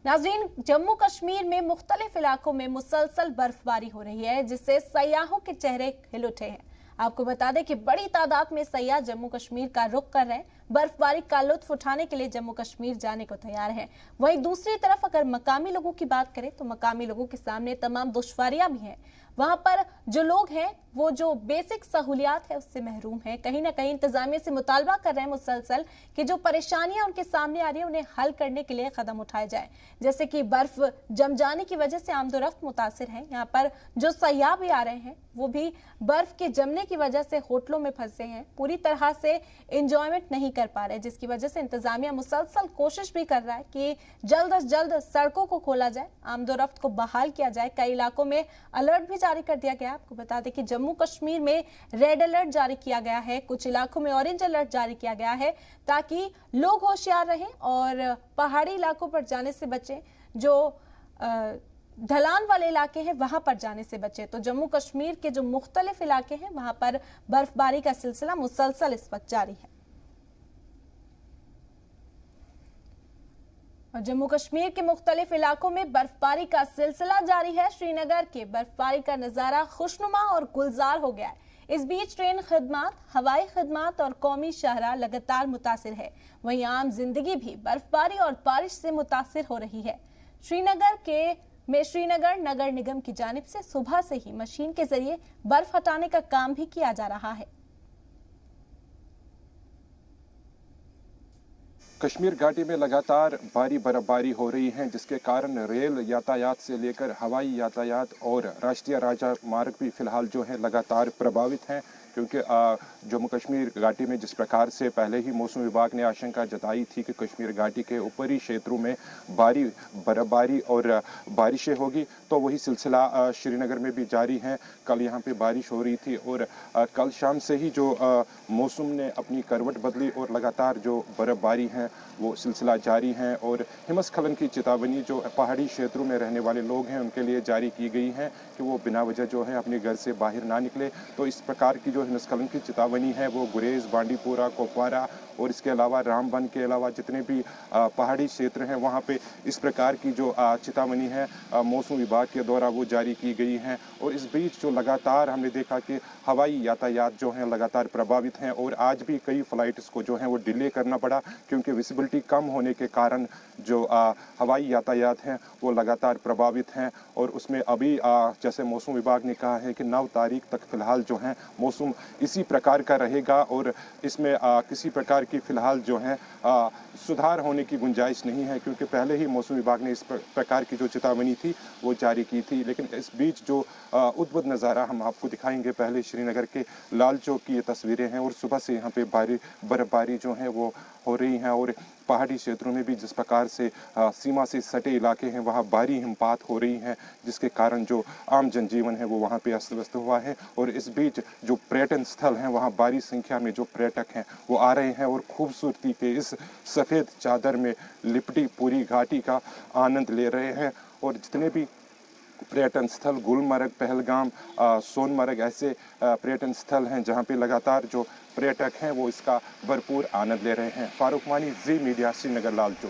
नाज़रीन, जम्मू कश्मीर में मुख्तलिफ इलाकों में मुसलसल बर्फबारी हो रही है, जिससे सयाहों के चेहरे खिल उठे हैं। आपको बता दें कि बड़ी तादाद में सयाह जम्मू कश्मीर का रुख कर रहे हैं। बर्फबारी का लुत्फ उठाने के लिए जम्मू कश्मीर जाने को तैयार हैं। वहीं दूसरी तरफ अगर मकामी लोगों की बात करें तो मकामी लोगों के सामने तमाम दुश्वारियां भी हैं। वहां पर जो लोग हैं वो जो बेसिक सहूलियात है उससे महरूम है। कहीं ना कहीं इंतजामिया से मुतालबा कर रहे हैं मुसलसल कि जो परेशानियां उनके सामने आ रही है उन्हें हल करने के लिए कदम उठाए जाए। जैसे कि बर्फ जम जाने की वजह से आमदोरफ्त मुतासिर है। यहाँ पर जो सयाह भी आ रहे हैं वो भी बर्फ के जमने की वजह से होटलों में फंसे हैं, पूरी तरह से इंजॉयमेंट नहीं कर पा रहे, जिसकी वजह से इंतजामिया मुसलसल कोशिश भी कर रहा है कि जल्द अज जल्द सड़कों को खोला जाए, आमदोरफ्त को बहाल किया जाए। कई इलाकों में अलर्ट भी जारी कर दिया गया। आपको बता दें कि जम्मू कश्मीर में रेड अलर्ट जारी किया गया है, कुछ इलाकों में ऑरेंज अलर्ट जारी किया गया है ताकि लोग होशियार रहें और पहाड़ी इलाकों पर जाने से बचें। जो ढलान वाले इलाके हैं वहां पर जाने से बचे। तो जम्मू कश्मीर के जो मुख्तलिफ इलाके हैं वहां पर बर्फबारी का सिलसिला मुसलसल इस वक्त जारी है। और जम्मू कश्मीर के मुख्तलिफ इलाकों में बर्फबारी का सिलसिला जारी है। श्रीनगर के बर्फबारी का नजारा खुशनुमा और गुलजार हो गया है। इस बीच ट्रेन खिदमात, हवाई खिदमात और कौमी शाहराह लगातार मुतासिर है। वहीं आम जिंदगी भी बर्फबारी और बारिश से मुतासिर हो रही है। श्रीनगर नगर निगम की जानिब से सुबह से ही मशीन के जरिए बर्फ हटाने का काम भी किया जा रहा है। कश्मीर घाटी में लगातार भारी बर्फबारी हो रही है, जिसके कारण रेल यातायात से लेकर हवाई यातायात और राष्ट्रीय राजमार्ग भी फिलहाल जो है लगातार प्रभावित हैं। क्योंकि जम्मू कश्मीर घाटी में जिस प्रकार से पहले ही मौसम विभाग ने आशंका जताई थी कि कश्मीर घाटी के ऊपरी क्षेत्रों में भारी बर्फबारी और बारिशें होगी, तो वही सिलसिला श्रीनगर में भी जारी है। कल यहाँ पे बारिश हो रही थी और कल शाम से ही जो मौसम ने अपनी करवट बदली और लगातार जो बर्फबारी है वो सिलसिला जारी है। और हिमस्खलन की चेतावनी जो पहाड़ी क्षेत्रों में रहने वाले लोग हैं उनके लिए जारी की गई है कि वो बिना वजह जो है अपने घर से बाहर ना निकले। तो इस प्रकार की जो हिमस्खलन की चेतावनी है वो गुरेज, बांडीपुरा, कुपवारा और इसके अलावा रामबन के अलावा जितने भी पहाड़ी क्षेत्र हैं वहाँ पे इस प्रकार की जो चेतावनी है मौसम विभाग के द्वारा वो जारी की गई है। और इस बीच जो लगातार हमने देखा कि हवाई यातायात जो है लगातार प्रभावित हैं और आज भी कई फ्लाइट्स को जो है वो डिले करना पड़ा, क्योंकि विजिबिलिटी कम होने के कारण जो हवाई यातायात हैं वो लगातार प्रभावित हैं। और उसमें अभी जैसे मौसम विभाग ने कहा है कि 9 तारीख तक फिलहाल जो है मौसम इसी प्रकार का रहेगा और इसमें किसी प्रकार की फिलहाल जो है सुधार होने की गुंजाइश नहीं है, क्योंकि पहले ही मौसम विभाग ने इस प्रकार की जो चेतावनी थी वो जारी की थी। लेकिन इस बीच जो उद्भुत नज़ारा हम आपको दिखाएंगे, पहले श्रीनगर के लाल चौक की ये तस्वीरें हैं और सुबह से यहाँ पे भारी बर्फबारी जो है वो हो रही हैं। और पहाड़ी क्षेत्रों में भी जिस प्रकार से सीमा से सटे इलाके हैं वहाँ भारी हिमपात हो रही हैं, जिसके कारण जो आम जनजीवन है वो वहाँ पे अस्त व्यस्त हुआ है। और इस बीच जो पर्यटन स्थल हैं वहाँ भारी संख्या में जो पर्यटक हैं वो आ रहे हैं और खूबसूरती के इस सफ़ेद चादर में लिपटी पूरी घाटी का आनंद ले रहे हैं। और जितने भी पर्यटन स्थल गुलमर्ग, पहलगाम, सोनमर्ग ऐसे पर्यटन स्थल हैं जहां पे लगातार जो पर्यटक हैं वो इसका भरपूर आनंद ले रहे हैं। फारूक मानी, जी मीडिया, श्रीनगर, लाल चौक।